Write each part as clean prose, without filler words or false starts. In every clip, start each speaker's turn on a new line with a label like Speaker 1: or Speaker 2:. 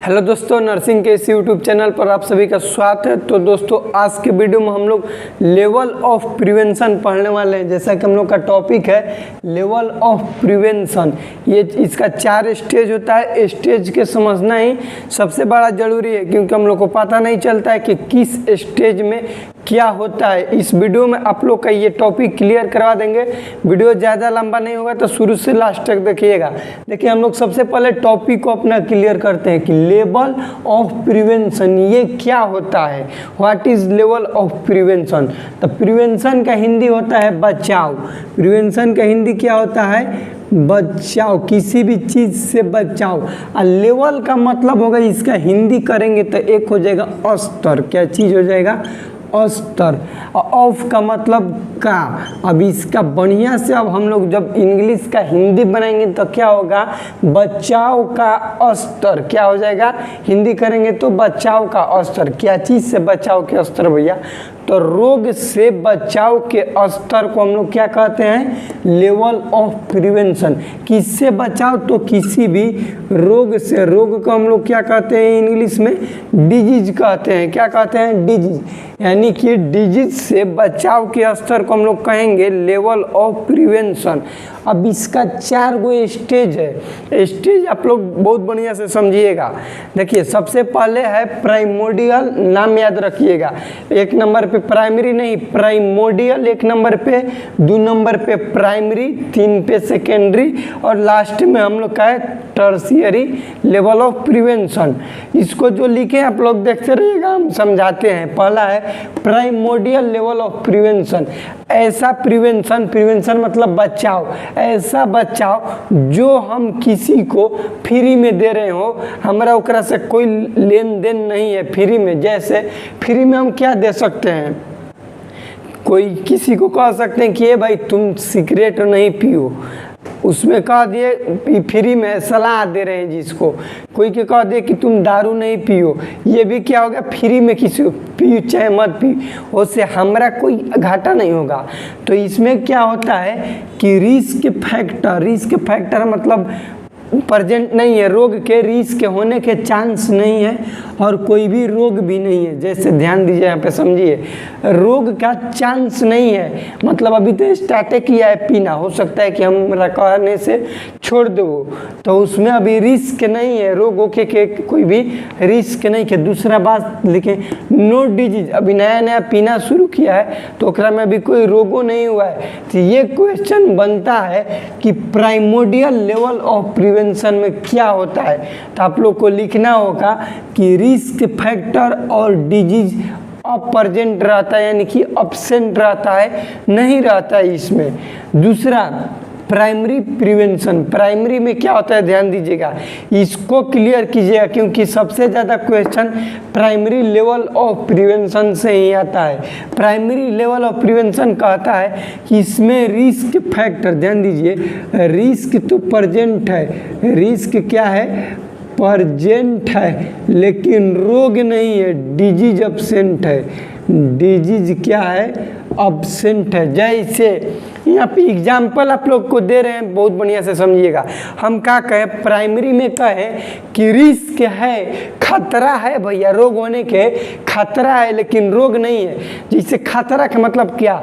Speaker 1: Hello दोस्तों, nursing के इस यूट्यूब चैनल पर आप सभी का स्वागत है। तो दोस्तों, आज के वीडियो में हम लोग लेवल ऑफ प्रिवेंशन पढ़ने वाले हैं। जैसा कि हम लोग का टॉपिक है लेवल ऑफ प्रिवेंशन, ये इसका 4 स्टेज होता है। स्टेज के समझना ही सबसे बड़ा ज़रूरी है, क्योंकि हम लोग को पता नहीं चलता है कि किस स्टेज में क्या होता है। इस वीडियो में आप लोग का ये टॉपिक क्लियर करवा देंगे। वीडियो ज़्यादा लंबा नहीं होगा तो शुरू से लास्ट तक देखिएगा। देखिए, हम लोग सबसे पहले टॉपिक को अपना क्लियर करते हैं कि लेवल ऑफ प्रिवेंशन ये क्या होता है। What is level of prevention? तो प्रिवेंशन का हिंदी होता है बचाव। प्रिवेंशन का हिंदी क्या होता है? बचाव, किसी भी चीज़ से बचाव। और लेवल का मतलब होगा, इसका हिंदी करेंगे तो एक हो जाएगा स्तर। क्या चीज़ हो जाएगा? स्तर। ऑफ का मतलब का। अब इसका बढ़िया से अब हम लोग जब इंग्लिश का हिंदी बनाएंगे तो क्या होगा? बचाव का स्तर। क्या हो जाएगा? हिंदी करेंगे तो बचाव का स्तर। क्या चीज़ से बचाव के स्तर भैया? तो रोग से बचाव के स्तर को हम लोग क्या कहते हैं? Level of prevention. किससे बचाव? तो किसी भी रोग से। रोग को हम लोग क्या कहते हैं इंग्लिश में? डिजीज कहते हैं। क्या कहते हैं? डिजीज। यानी कि डिजीज से बचाव के स्तर को हम लोग कहेंगे लेवल ऑफ प्रिवेंशन। अब इसका 4 गो स्टेज है। स्टेज आप लोग बहुत बढ़िया से समझिएगा। देखिए, सबसे पहले है प्राइमोर्डियल, नाम याद रखिएगा। 1 नंबर पे प्राइमरी नहीं, प्राइमोर्डियल 1 नंबर पे, 2 नंबर पे प्राइमरी, 3 पे सेकेंडरी, और लास्ट में हम लोग का है टर्शियरी लेवल ऑफ प्रिवेंशन। इसको जो लिखे आप लोग देखते रहिएगा, हम समझाते हैं। पहला है प्राइमोर्डियल लेवल ऑफ प्रिवेंशन। ऐसा प्रिवेंशन, प्रिवेंशन मतलब बचाव, ऐसा बचाव जो हम किसी को फ्री में दे रहे हो, हमारा ओकरा से कोई लेन देन नहीं है, फ्री में। जैसे फ्री में हम क्या दे सकते हैं? कोई किसी को कह सकते हैं कि ये भाई तुम सिगरेट नहीं पियो, उसमें कह दिए फ्री में सलाह दे रहे हैं जिसको। कोई के कह दिए कि तुम दारू नहीं पियो, ये भी क्या होगा? फ्री में किसी को पियो चाहे मत पियो, उससे हमारा कोई घाटा नहीं होगा। तो इसमें क्या होता है कि रिस्क फैक्टर, रिस्क फैक्टर मतलब प्रेजेंट नहीं है, रोग के रिस्क होने के चांस नहीं है, और कोई भी रोग भी नहीं है। जैसे ध्यान दीजिए यहाँ पे, समझिए, रोग का चांस नहीं है मतलब अभी तो स्टार्ट किया है पीना, हो सकता है कि हम कहने से छोड़ दो, तो उसमें अभी रिस्क नहीं है, रोगों के कोई भी रिस्क नहीं है। दूसरा बात लिखें, नो डिजीज, अभी नया नया पीना शुरू किया है तो ओकरा में अभी कोई रोगों नहीं हुआ है। तो ये क्वेश्चन बनता है कि प्राइमोर्डियल लेवल ऑफ प्रिवेंशन में क्या होता है। तो आप लोग को लिखना होगा कि रिस्क फैक्टर और डिजीज अप्रेजेंट रहता है, यानी कि अब्सेंट रहता है, नहीं रहता है इसमें। दूसरा प्राइमरी प्रिवेंशन, प्राइमरी में क्या होता है ध्यान दीजिएगा, इसको क्लियर कीजिएगा, क्योंकि सबसे ज़्यादा question primary level of prevention से ही आता है। प्राइमरी लेवल ऑफ प्रिवेंशन कहता है कि इसमें रिस्क फैक्टर, ध्यान दीजिए, रिस्क तो प्रेजेंट है, रिस्क क्या है? प्रेजेंट है, लेकिन रोग नहीं है, डिजीज अब्सेंट है। डिजीज क्या है? अब्सेंट है। जैसे यहाँ पे एग्जाम्पल आप लोग को दे रहे हैं, बहुत बढ़िया से समझिएगा। हम क्या कहें? प्राइमरी में कहें कि रिस्क है, खतरा है भैया, रोग होने के खतरा है लेकिन रोग नहीं है। जैसे खतरा का मतलब क्या?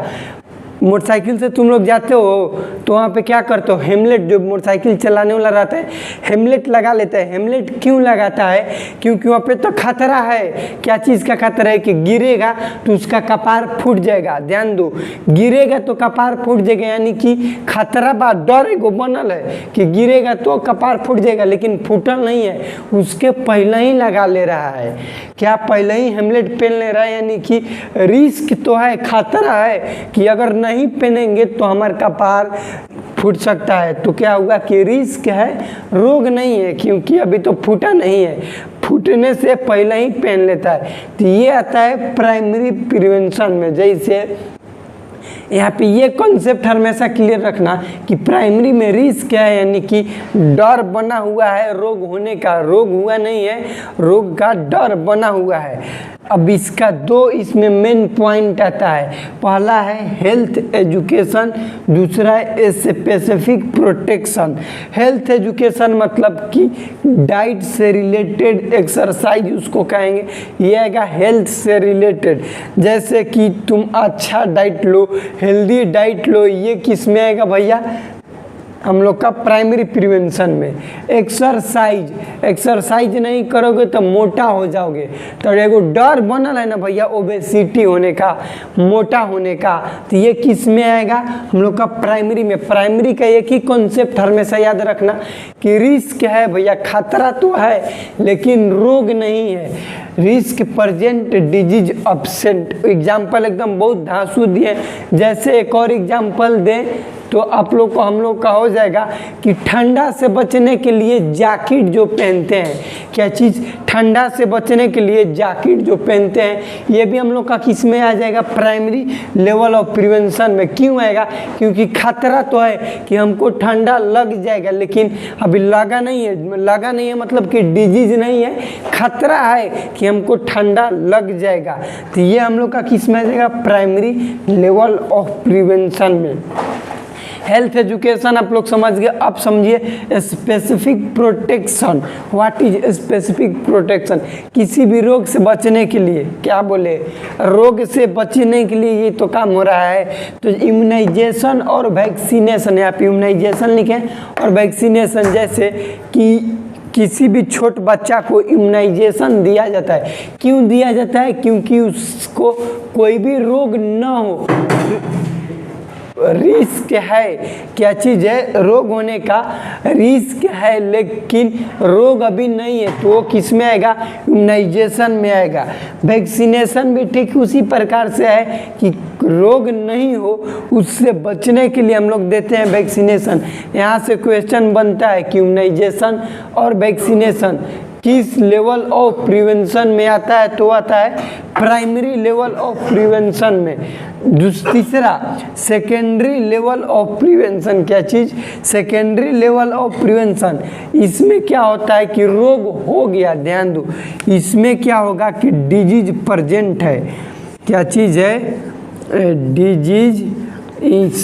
Speaker 1: मोटरसाइकिल से तुम लोग जाते हो तो वहाँ पे क्या करते हो? हेमलेट, जो मोटरसाइकिल चलाने वाला रहता है हेमलेट लगा लेता है। हेमलेट क्यों लगाता है? क्योंकि वहाँ पे तो खतरा है। क्या चीज़ का खतरा है? कि गिरेगा तो उसका कपार फूट जाएगा। ध्यान दो, गिरेगा तो कपार फूट जाएगा, यानी कि खतरा बा, डर एगो बनल है कि गिरेगा तो कपार फूट जाएगा, लेकिन फूटल नहीं है, उसके पहले ही लगा ले रहा है। क्या? पहले ही हेमलेट पहन ले रहा है, यानी कि रिस्क तो है, खतरा है कि अगर नहीं पहनेंगे तो हमारा कपार फूट सकता है। तो क्या हुआ कि रिस्क है, रोग नहीं है, क्योंकि अभी तो फूटा नहीं है, फूटने से पहले ही पहन लेता है। तो ये आता है प्राइमरी प्रिवेंशन में। जैसे यहाँ पे ये कॉन्सेप्ट हमेशा क्लियर रखना कि प्राइमरी में रिस्क क्या है, यानी कि डर बना हुआ है रोग होने का, रोग हुआ नहीं है, रोग का डर बना हुआ है। अब इसका दो इसमें मेन पॉइंट आता है, पहला है हेल्थ एजुकेशन, दूसरा है स्पेसिफिक प्रोटेक्शन। हेल्थ एजुकेशन मतलब कि डाइट से रिलेटेड एक्सरसाइज उसको कहेंगे, ये आएगा हेल्थ से रिलेटेड। जैसे कि तुम अच्छा डाइट लो, हेल्दी डाइट लो, ये किस में आएगा भैया, हम लोग का प्राइमरी प्रिवेंशन में। एक्सरसाइज नहीं करोगे तो मोटा हो जाओगे, तो एगो डर बनल है ना भैया ओबेसिटी होने का, मोटा होने का, तो ये किस में आएगा, हम लोग का प्राइमरी में। प्राइमरी का एक ही कॉन्सेप्ट हमेशा याद रखना कि रिस्क है भैया, खतरा तो है लेकिन रोग नहीं है, risk present disease absent. Example एकदम बहुत धांसू दिए, जैसे एक और एग्जाम्पल दें तो आप लोग को हम लोग का हो जाएगा कि ठंडा से बचने के लिए जैकेट जो पहनते हैं, क्या चीज़, ठंडा से बचने के लिए जैकेट जो पहनते हैं, ये भी हम लोग का किस में आ जाएगा, प्राइमरी लेवल ऑफ प्रिवेंशन में। क्यों आएगा, क्योंकि खतरा तो है कि हमको ठंडा लग जाएगा, लेकिन अभी लगा नहीं है मतलब कि डिजीज नहीं है, खतरा है कि हमको ठंडा लग जाएगा, तो ये हम लोग का किस में आ जाएगा, प्राइमरी लेवल ऑफ प्रिवेंशन में। हेल्थ एजुकेशन आप लोग समझ गए। अब समझिए specific protection. What is specific protection, किसी भी रोग से बचने के लिए, क्या बोले, रोग से बचने के लिए ये तो काम हो रहा है, तो इम्यूनाइजेशन और वैक्सीनेशन, यहाँ पे इम्यूनाइजेशन लिखें और वैक्सीनेशन। जैसे कि किसी भी छोट बच्चा को इम्यूनाइजेशन दिया जाता है, क्यों दिया जाता है, क्योंकि उसको कोई भी रोग ना हो, रिस्क है, क्या चीज़ है, रोग होने का रिस्क है लेकिन रोग अभी नहीं है, तो वो किस में आएगा, इम्यूनाइजेशन में आएगा। वैक्सीनेशन भी ठीक उसी प्रकार से है कि रोग नहीं हो उससे बचने के लिए हम लोग देते हैं वैक्सीनेशन। यहाँ से क्वेश्चन बनता है कि इम्यूनाइजेशन और वैक्सीनेशन किस लेवल ऑफ प्रिवेंशन में आता है, तो आता है प्राइमरी लेवल ऑफ प्रिवेंशन में। तीसरा सेकेंडरी लेवल ऑफ प्रिवेंशन, क्या चीज़, सेकेंडरी लेवल ऑफ प्रिवेंशन। इसमें क्या होता है कि रोग हो गया, ध्यान दो, इसमें क्या होगा कि डिजीज प्रेजेंट है, क्या चीज़ है, डिजीज,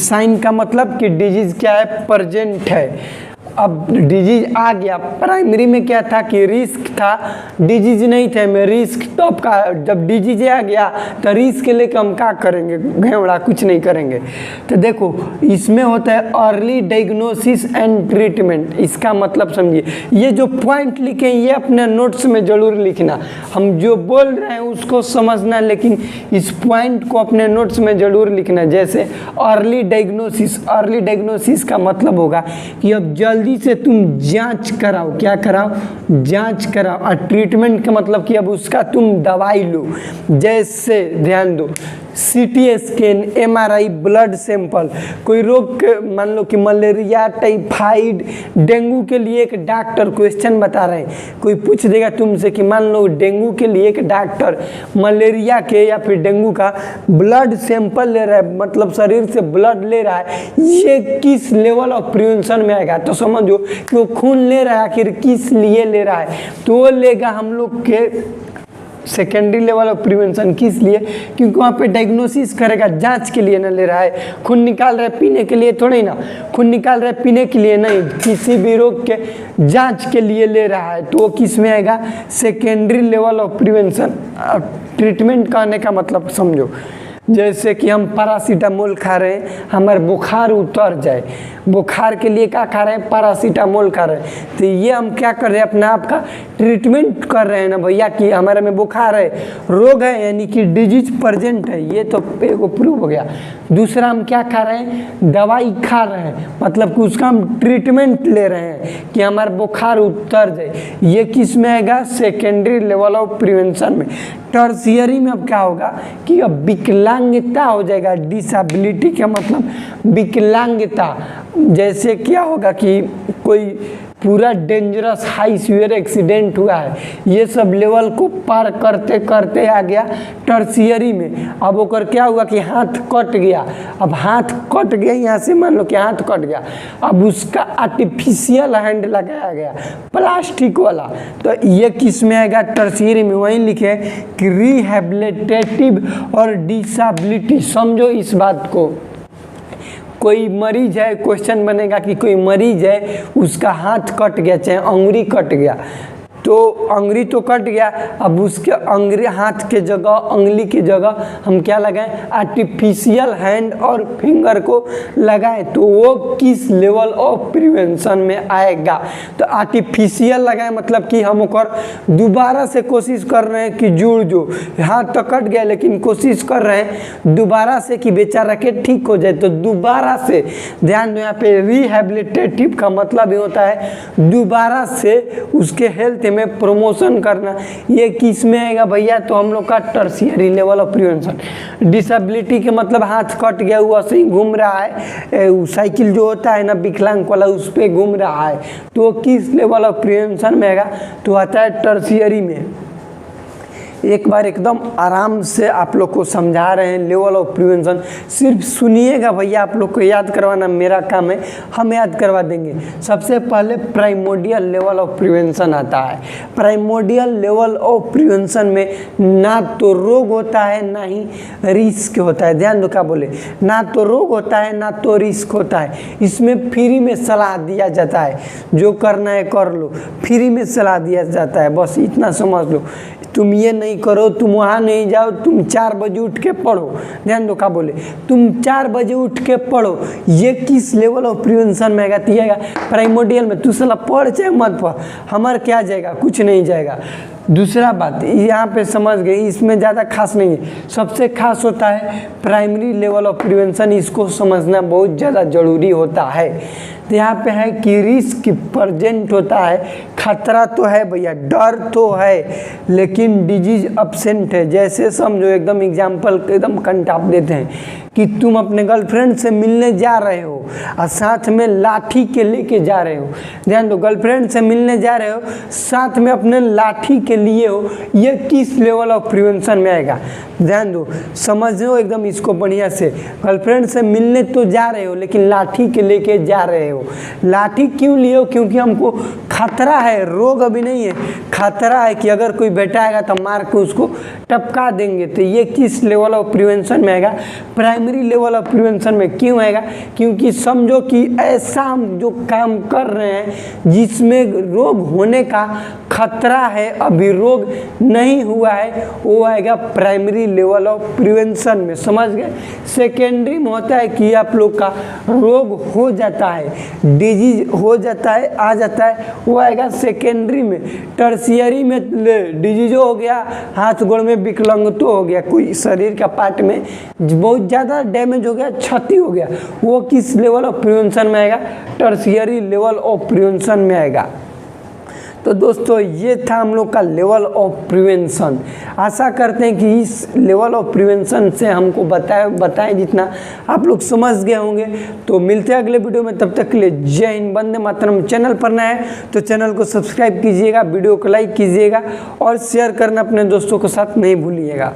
Speaker 1: साइन का मतलब कि डिजीज क्या है, प्रेजेंट है। अब डिजीज आ गया, प्राइमरी में क्या था कि रिस्क था, डिजीज नहीं थे में रिस्क, तो आपका जब डिजीज आ गया तो रिस्क लेकर हम क्या करेंगे, घेवड़ा कुछ नहीं करेंगे। तो देखो इसमें होता है अर्ली डायग्नोसिस एंड ट्रीटमेंट। इसका मतलब समझिए, ये जो पॉइंट लिखे हैं ये अपने नोट्स में जरूर लिखना, हम जो बोल रहे हैं उसको समझना, लेकिन इस पॉइंट को अपने नोट्स में जरूर लिखना। जैसे अर्ली डायग्नोसिस, अर्ली डायग्नोसिस का मतलब होगा कि अब जल्दी से तुम जांच कराओ, क्या कराओ, जांच कराओ। और ट्रीटमेंट का मतलब कि अब उसका तुम दवाई लो। जैसे ध्यान दो, CT scan, MRI, blood sample, कोई रोग मान लो कि मलेरिया, टाइफाइड, डेंगू के लिए एक डॉक्टर क्वेश्चन बता रहे हैं, कोई पूछ देगा तुमसे कि मान लो डेंगू के लिए एक डॉक्टर मलेरिया के या फिर डेंगू का ब्लड सैंपल ले रहा है, मतलब शरीर से ब्लड ले रहा है, ये किस लेवल ऑफ प्रिवेंशन में आएगा, तो समझो कि वो खून ले रहा है, आखिर किस लिए ले रहा है, तो वो लेगा हम लोग के सेकेंडरी लेवल ऑफ प्रिवेंशन। किस लिए, क्योंकि वहाँ पे डायग्नोसिस करेगा, जांच के लिए ना ले रहा है, खून निकाल रहा है पीने के लिए थोड़ी ना, खून निकाल रहा है पीने के लिए नहीं, किसी भी रोग के जांच के लिए ले रहा है, तो वो किस में आएगा, secondary level of prevention. Treatment कहने का मतलब समझो, जैसे कि हम पैरासीटामोल खा रहे हैं, हमारे बुखार उतर जाए, बुखार के लिए क्या खा रहे हैं, पैरासीटामोल खा रहे हैं, तो ये हम क्या कर रहे हैं, अपने आप का ट्रीटमेंट कर रहे हैं ना भैया कि हमारे में बुखार है, रोग है, यानी कि डिजीज प्रेजेंट है, ये तो एगो प्रूव हो गया। दूसरा हम क्या खा रहे हैं, दवाई खा रहे हैं, मतलब कि उसका हम ट्रीटमेंट ले रहे हैं कि हमारा बुखार उतर जाए, ये किस में आएगा, सेकेंडरी लेवल ऑफ प्रिवेंशन में। टर्शियरी में अब क्या होगा कि अब विकलांगता हो जाएगा, डिसेबिलिटी का मतलब विकलांगता। जैसे क्या होगा कि कोई पूरा डेंजरस हाई सीवियर एक्सीडेंट हुआ है, ये सब लेवल को पार करते करते आ गया टर्शियरी में। अब ओकर क्या हुआ कि हाथ कट गया। अब हाथ कट गया, यहाँ से मान लो कि हाथ कट गया, अब उसका आर्टिफिशियल हैंड लगाया गया प्लास्टिक वाला। तो ये किस में आएगा? टर्शियरी में। वहीं लिखे कि रिहेबिलिटेटिव और डिसेबिलिटी। समझो इस बात को, कोई मरीज है, क्वेश्चन बनेगा कि कोई मरीज है उसका हाथ कट गया, चाहे अंगुली कट गया, तो अंगुली तो कट गया, अब उसके अंगुली हाथ के जगह, अंगुली की जगह हम क्या लगाएं? आर्टिफिशियल हैंड और फिंगर को लगाएं। तो वो किस लेवल ऑफ प्रिवेंशन में आएगा? तो आर्टिफिशियल लगाएं मतलब कि हम ओकर दोबारा से कोशिश कर रहे हैं कि जुड़ जो, हाथ तो कट गया लेकिन कोशिश कर रहे हैं दोबारा से कि बेचारा के ठीक हो जाए। तो दोबारा से, ध्यान दो यहाँ पे, रिहेबिलिटेटिव का मतलब ये होता है दोबारा से उसके हेल्थ में प्रमोशन करना। ये किस में आएगा भैया? तो हम लोग का tertiary level of prevention. Disability के मतलब हाथ कट गया, वो ऐसे ही घूम रहा है, साइकिल जो होता है ना विकलांग वाला, उस पर घूम रहा है, तो किस लेवल ऑफ प्रिवेंशन में आएगा? तो आता है टर्शियरी में। एक बार एकदम आराम से आप लोग को समझा रहे हैं लेवल ऑफ प्रिवेंशन, सिर्फ सुनिएगा भैया, आप लोग को याद करवाना मेरा काम है, हम याद करवा देंगे। सबसे पहले प्राइमोडियल लेवल ऑफ प्रिवेंशन आता है। प्राइमोडियल लेवल ऑफ प्रिवेंशन में ना तो रोग होता है ना ही रिस्क होता है। ध्यान दो क्या बोले, ना तो रोग होता है ना तो रिस्क होता है। इसमें फ्री में सलाह दिया जाता है, जो करना है कर लो, फ्री में सलाह दिया जाता है, बस इतना समझ लो। तुम ये नहीं करो, तुम वहाँ नहीं जाओ, तुम 4 बजे उठ के पढ़ो। ध्यान दो क्या बोले, तुम 4 बजे उठ के पढ़ो। ये किस लेवल ऑफ प्रिवेंशन में आएगा? आएगा प्राइमोडियल में। तू साला पढ़ चाहे मत पढ़, हमार क्या जाएगा? कुछ नहीं जाएगा। दूसरा बात यहाँ पे समझ गए, इसमें ज़्यादा खास नहीं है। सबसे खास होता है प्राइमरी लेवल ऑफ प्रिवेंशन, इसको समझना बहुत ज़्यादा ज़रूरी होता है। तो यहाँ पे है कि रिस्क प्रेजेंट होता है, खतरा तो है भैया, डर तो है, लेकिन डिजीज अब्सेंट है। जैसे समझो, एकदम एग्जाम्पल एकदम कंटाप देते हैं कि तुम अपने गर्लफ्रेंड से मिलने जा रहे हो और साथ में लाठी के लेके जा रहे हो। ध्यान दो, गर्लफ्रेंड से मिलने जा रहे हो, साथ में अपने लाठी के लिए हो, ये किस लेवल ऑफ प्रिवेंशन में आएगा? ध्यान दो, समझो एकदम इसको बढ़िया से। गर्लफ्रेंड से मिलने तो जा रहे हो लेकिन लाठी के लेके जा रहे हो। लाठी क्यों लिए हो? क्योंकि हमको खतरा है, रोग अभी नहीं है, खतरा है कि अगर कोई बेटा आएगा तो मार के उसको टपका देंगे। तो ये किस लेवल ऑफ प्रिवेंशन में आएगा? प्राइमरी लेवल ऑफ प्रिवेंशन में। क्यों आएगा? क्योंकि समझो कि ऐसा हम जो काम कर रहे हैं जिसमें रोग होने का खतरा है, अभी रोग नहीं हुआ है, वो आएगा प्राइमरी लेवल ऑफ प्रिवेंशन में। समझ गए? सेकेंडरी में होता है कि आप लोग का रोग हो जाता है, डिजीज हो जाता है, आ जाता है, वो आएगा सेकेंडरी में। टर्शियरी में डिजीज हो गया, हाथ गोड़ में विकलांग तो हो गया, कोई शरीर का पार्ट में बहुत ज़्यादा डैमेज हो गया, क्षति हो गया, वो किस लेवल ऑफ प्रिवेंशन में आएगा? टर्शियरी लेवल ऑफ प्रिवेंशन में आएगा। तो दोस्तों ये था हम लोग का लेवल ऑफ प्रिवेंशन। आशा करते हैं कि इस लेवल ऑफ प्रिवेंशन से हमको बताएं जितना आप लोग समझ गए होंगे। तो मिलते हैं अगले वीडियो में, तब तक के लिए जय हिंद, वंदे मातरम। चैनल पर नया है तो चैनल को सब्सक्राइब कीजिएगा, वीडियो को लाइक कीजिएगा और शेयर करना अपने दोस्तों के साथ नहीं भूलिएगा।